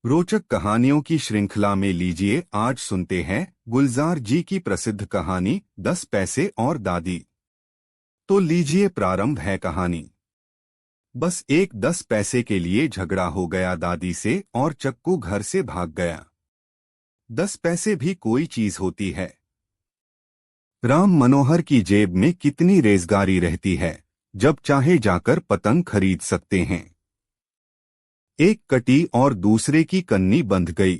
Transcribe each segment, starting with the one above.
रोचक कहानियों की श्रृंखला में लीजिए आज सुनते हैं गुलजार जी की प्रसिद्ध कहानी 10 पैसे और दादी। तो लीजिए प्रारंभ है कहानी। बस एक 10 पैसे के लिए झगड़ा हो गया दादी से और चक्कू घर से भाग गया। 10 पैसे भी कोई चीज होती है। राम मनोहर की जेब में कितनी रेजगारी रहती है, जब चाहे जाकर पतंग खरीद सकते हैं। एक कटी और दूसरे की कन्नी बंध गई।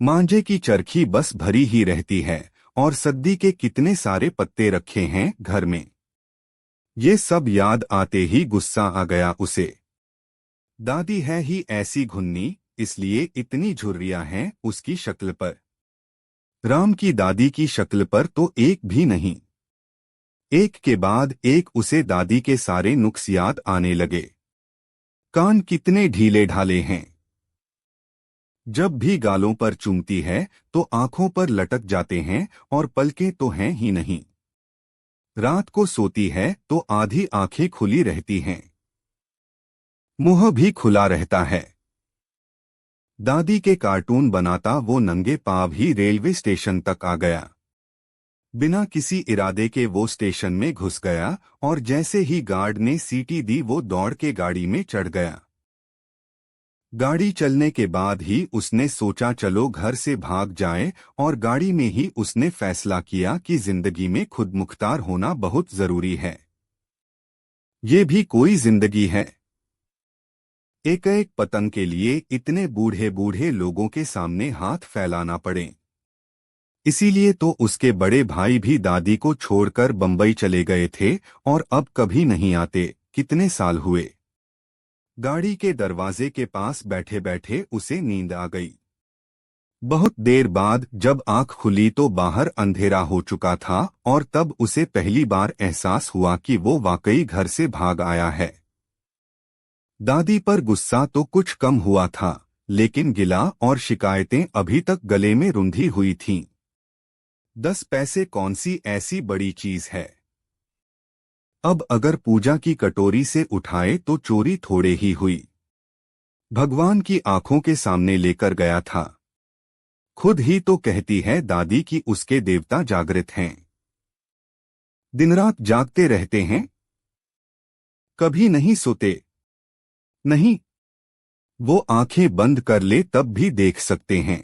मांझे की चरखी बस भरी ही रहती है और सद्दी के कितने सारे पत्ते रखे हैं घर में। ये सब याद आते ही गुस्सा आ गया उसे। दादी है ही ऐसी घुन्नी, इसलिए इतनी झुर्रियां हैं उसकी शक्ल पर। राम की दादी की शक्ल पर तो एक भी नहीं। एक के बाद एक उसे दादी के सारे नुक्स याद आने लगे। कान कितने ढीले ढाले हैं। जब भी गालों पर चूमती है तो आंखों पर लटक जाते हैं और पलकें तो हैं ही नहीं। रात को सोती है तो आधी आंखें खुली रहती हैं, मुंह भी खुला रहता है। दादी के कार्टून बनाता वो नंगे पांव ही रेलवे स्टेशन तक आ गया। बिना किसी इरादे के वो स्टेशन में घुस गया और जैसे ही गार्ड ने सीटी दी वो दौड़ के गाड़ी में चढ़ गया। गाड़ी चलने के बाद ही उसने सोचा चलो घर से भाग जाए, और गाड़ी में ही उसने फैसला किया कि जिंदगी में खुद मुख्तार होना बहुत जरूरी है। ये भी कोई जिंदगी है। एक एक पतंग के लिए इतने बूढ़े बूढ़े लोगों के सामने हाथ फैलाना पड़े। इसीलिए तो उसके बड़े भाई भी दादी को छोड़कर बंबई चले गए थे और अब कभी नहीं आते। कितने साल हुए। गाड़ी के दरवाजे के पास बैठे बैठे उसे नींद आ गई। बहुत देर बाद जब आंख खुली तो बाहर अंधेरा हो चुका था और तब उसे पहली बार एहसास हुआ कि वो वाकई घर से भाग आया है। दादी पर गुस्सा तो कुछ कम हुआ था, लेकिन गिला और शिकायतें अभी तक गले में रुंधी हुई थीं। 10 पैसे कौन सी ऐसी बड़ी चीज है। अब अगर पूजा की कटोरी से उठाए तो चोरी थोड़े ही हुई। भगवान की आंखों के सामने लेकर गया था। खुद ही तो कहती है दादी कि उसके देवता जागृत हैं, दिन रात जागते रहते हैं, कभी नहीं सोते। नहीं, वो आंखें बंद कर ले तब भी देख सकते हैं।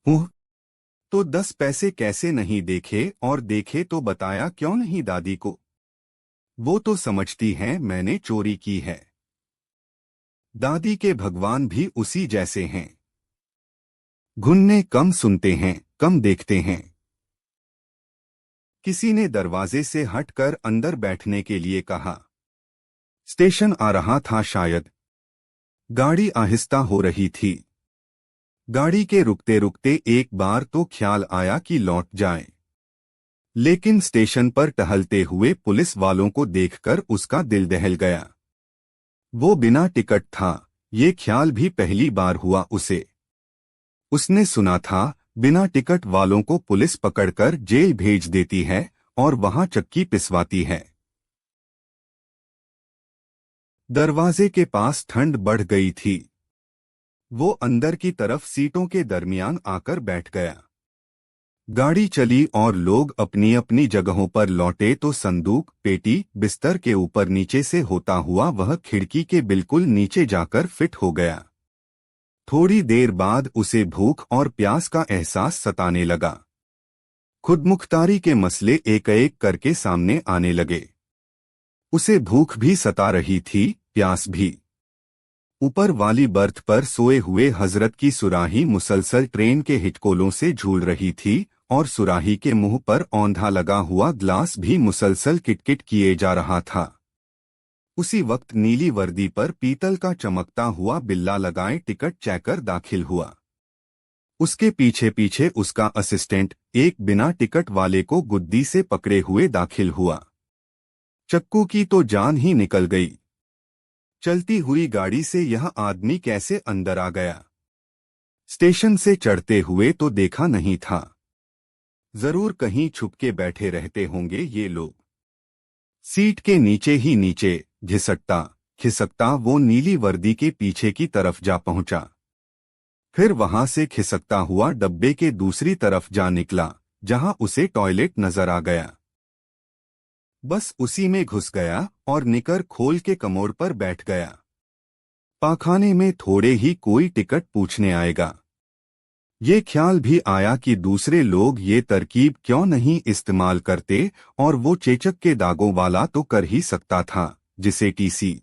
ओह, तो 10 पैसे कैसे नहीं देखे, और देखे तो बताया क्यों नहीं दादी को। वो तो समझती हैं मैंने चोरी की है। दादी के भगवान भी उसी जैसे हैं। घुन्ने कम सुनते हैं, कम देखते हैं। किसी ने दरवाजे से हटकर अंदर बैठने के लिए कहा। स्टेशन आ रहा था शायद। गाड़ी आहिस्ता हो रही थी। गाड़ी के रुकते रुकते एक बार तो ख्याल आया कि लौट जाए, लेकिन स्टेशन पर टहलते हुए पुलिस वालों को देखकर उसका दिल दहल गया। वो बिना टिकट था, ये ख्याल भी पहली बार हुआ उसे। उसने सुना था बिना टिकट वालों को पुलिस पकड़कर जेल भेज देती है और वहां चक्की पिसवाती है। दरवाजे के पास ठंड बढ़ गई थी। वो अंदर की तरफ सीटों के दरमियान आकर बैठ गया। गाड़ी चली और लोग अपनी अपनी जगहों पर लौटे तो संदूक पेटी बिस्तर के ऊपर नीचे से होता हुआ वह खिड़की के बिल्कुल नीचे जाकर फिट हो गया। थोड़ी देर बाद उसे भूख और प्यास का एहसास सताने लगा। खुदमुख्तारी के मसले एक एक करके सामने आने लगे। उसे भूख भी सता रही थी, प्यास भी। ऊपर वाली बर्थ पर सोए हुए हजरत की सुराही मुसलसल ट्रेन के हिचकोलों से झूल रही थी और सुराही के मुंह पर औंधा लगा हुआ ग्लास भी मुसलसल किटकिट किए जा रहा था। उसी वक्त नीली वर्दी पर पीतल का चमकता हुआ बिल्ला लगाए टिकट चेकर दाखिल हुआ। उसके पीछे पीछे उसका असिस्टेंट एक बिना टिकट वाले को गुद्दी से पकड़े हुए दाखिल हुआ। चक्कू की तो जान ही निकल गई। चलती हुई गाड़ी से यह आदमी कैसे अंदर आ गया। स्टेशन से चढ़ते हुए तो देखा नहीं था। जरूर कहीं छुपके बैठे रहते होंगे ये लोग। सीट के नीचे ही नीचे घिसटता खिसकता वो नीली वर्दी के पीछे की तरफ जा पहुंचा। फिर वहां से खिसकता हुआ डब्बे के दूसरी तरफ जा निकला, जहां उसे टॉयलेट नजर आ गया। बस उसी में घुस गया और निकर खोल के कमोड पर बैठ गया। पाखाने में थोड़े ही कोई टिकट पूछने आएगा। ये ख्याल भी आया कि दूसरे लोग ये तरकीब क्यों नहीं इस्तेमाल करते, और वो चेचक के दागों वाला तो कर ही सकता था, जिसे टीसी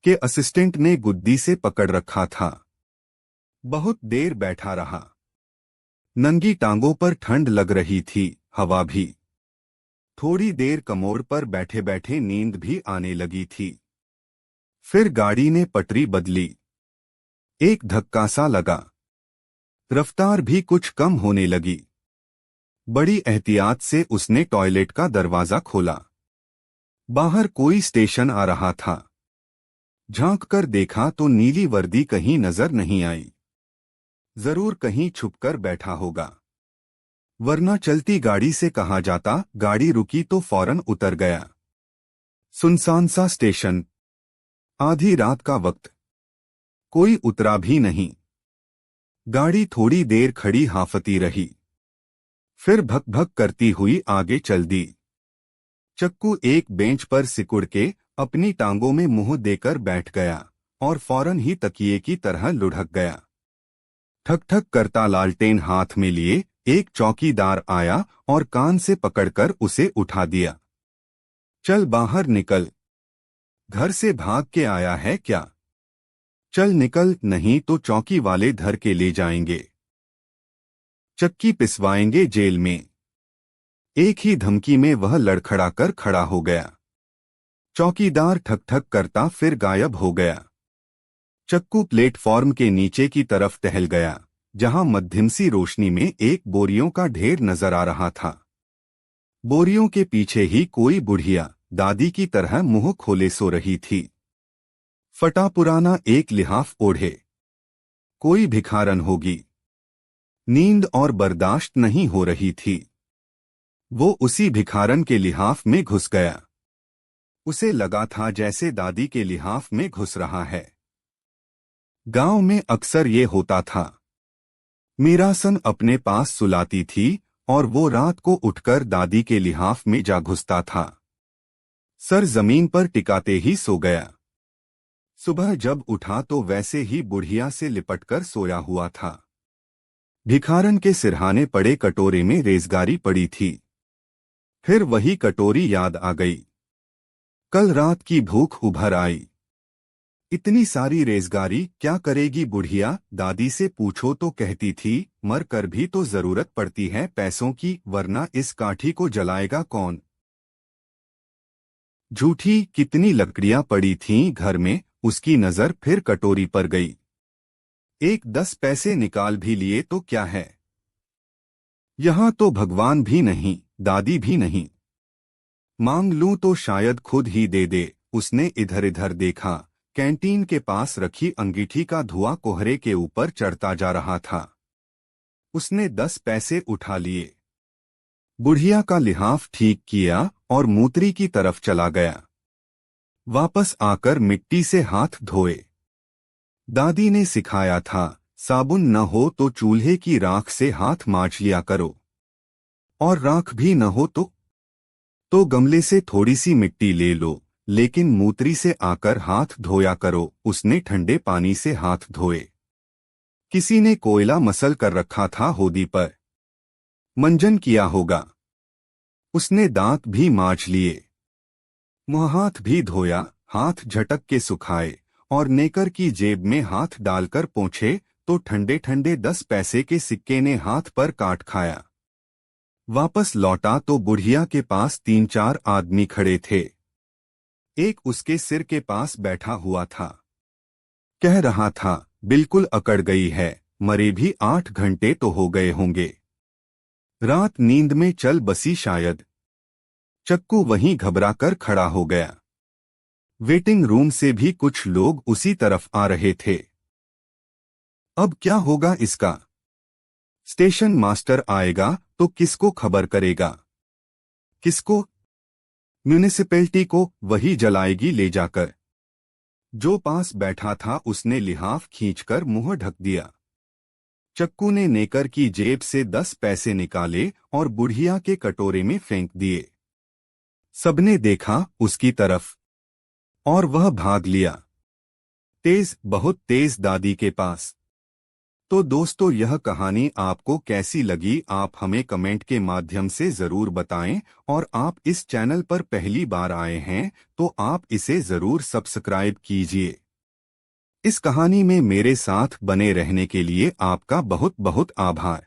के असिस्टेंट ने गुद्दी से पकड़ रखा था। बहुत देर बैठा रहा। नंगी टांगों पर ठंड लग रही थी, हवा भी। थोड़ी देर कमोड पर बैठे बैठे नींद भी आने लगी थी। फिर गाड़ी ने पटरी बदली। एक धक्का सा लगा। रफ्तार भी कुछ कम होने लगी। बड़ी एहतियात से उसने टॉयलेट का दरवाजा खोला। बाहर कोई स्टेशन आ रहा था। झांक कर देखा तो नीली वर्दी कहीं नजर नहीं आई। जरूर कहीं छुपकर बैठा होगा, वरना चलती गाड़ी से कहा जाता। गाड़ी रुकी तो फौरन उतर गया। सुनसान सा स्टेशन, आधी रात का वक्त, कोई उतरा भी नहीं। गाड़ी थोड़ी देर खड़ी हाफती रही, फिर भक भक करती हुई आगे चल दी। चक्कू एक बेंच पर सिकुड़ के अपनी टांगों में मुंह देकर बैठ गया और फौरन ही तकिए की तरह लुढ़क गया। ठक ठक करता लालटेन हाथ में लिए एक चौकीदार आया और कान से पकड़कर उसे उठा दिया। चल बाहर निकल, घर से भाग के आया है क्या? चल निकल, नहीं तो चौकी वाले धर के ले जाएंगे, चक्की पिसवाएंगे जेल में। एक ही धमकी में वह लड़खड़ाकर खड़ा हो गया। चौकीदार ठक ठक करता फिर गायब हो गया। चक्कू प्लेटफॉर्म के नीचे की तरफ टहल गया, जहां मध्यम सी रोशनी में एक बोरियों का ढेर नजर आ रहा था। बोरियों के पीछे ही कोई बुढ़िया दादी की तरह मुंह खोले सो रही थी। फटा पुराना एक लिहाफ ओढ़े। कोई भिखारन होगी। नींद और बर्दाश्त नहीं हो रही थी। वो उसी भिखारन के लिहाफ में घुस गया। उसे लगा था जैसे दादी के लिहाफ में घुस रहा है। गांव में अक्सर ये होता था। मीरासन अपने पास सुलाती थी और वो रात को उठकर दादी के लिहाफ में जा घुसता था। सर जमीन पर टिकाते ही सो गया। सुबह जब उठा तो वैसे ही बुढ़िया से लिपटकर सोया हुआ था। भिखारन के सिरहाने पड़े कटोरे में रेजगारी पड़ी थी। फिर वही कटोरी याद आ गई। कल रात की भूख उभर आई। इतनी सारी रेजगारी क्या करेगी बुढ़िया? दादी से पूछो तो कहती थी, मर कर भी तो जरूरत पड़ती है पैसों की, वरना इस काठी को जलाएगा कौन? झूठी। कितनी लकड़ियां पड़ी थीं घर में। उसकी नजर फिर कटोरी पर गई। एक 10 पैसे निकाल भी लिए तो क्या है? यहां तो भगवान भी नहीं, दादी भी नहीं। मांग लूं तो शायद खुद ही दे दे। उसने इधर इधर देखा। कैंटीन के पास रखी अंगीठी का धुआं कोहरे के ऊपर चढ़ता जा रहा था। उसने 10 पैसे उठा लिए। बुढ़िया का लिहाफ ठीक किया और मूत्री की तरफ चला गया। वापस आकर मिट्टी से हाथ धोए। दादी ने सिखाया था, साबुन न हो तो चूल्हे की राख से हाथ मांज लिया करो, और राख भी न हो तो गमले से थोड़ी सी मिट्टी ले लो, लेकिन मूत्री से आकर हाथ धोया करो। उसने ठंडे पानी से हाथ धोए। किसी ने कोयला मसल कर रखा था होदी पर। मंजन किया होगा। उसने दांत भी मांज लिए। मुंह हाथ भी धोया। हाथ झटक के सुखाए और नेकर की जेब में हाथ डालकर पोंछे तो ठंडे ठंडे 10 पैसे के सिक्के ने हाथ पर काट खाया। वापस लौटा तो बुढ़िया के पास 3-4 आदमी खड़े थे। एक उसके सिर के पास बैठा हुआ था। कह रहा था, बिल्कुल अकड़ गई है, मरे भी 8 घंटे तो हो गए होंगे। रात नींद में चल बसी शायद। चक्कू वहीं घबराकर खड़ा हो गया। वेटिंग रूम से भी कुछ लोग उसी तरफ आ रहे थे। अब क्या होगा इसका? स्टेशन मास्टर आएगा तो किसको खबर करेगा? किसको? म्यूनिसिपैलिटी को। वही जलाएगी ले जाकर। जो पास बैठा था उसने लिहाफ खींचकर मुंह ढक दिया। चक्कू ने नेकर की जेब से 10 पैसे निकाले और बुढ़िया के कटोरे में फेंक दिए। सबने देखा उसकी तरफ और वह भाग लिया, तेज, बहुत तेज दादी के पास। तो दोस्तों, यह कहानी आपको कैसी लगी आप हमें कमेंट के माध्यम से ज़रूर बताएं, और आप इस चैनल पर पहली बार आए हैं तो आप इसे ज़रूर सब्सक्राइब कीजिए। इस कहानी में मेरे साथ बने रहने के लिए आपका बहुत बहुत आभार।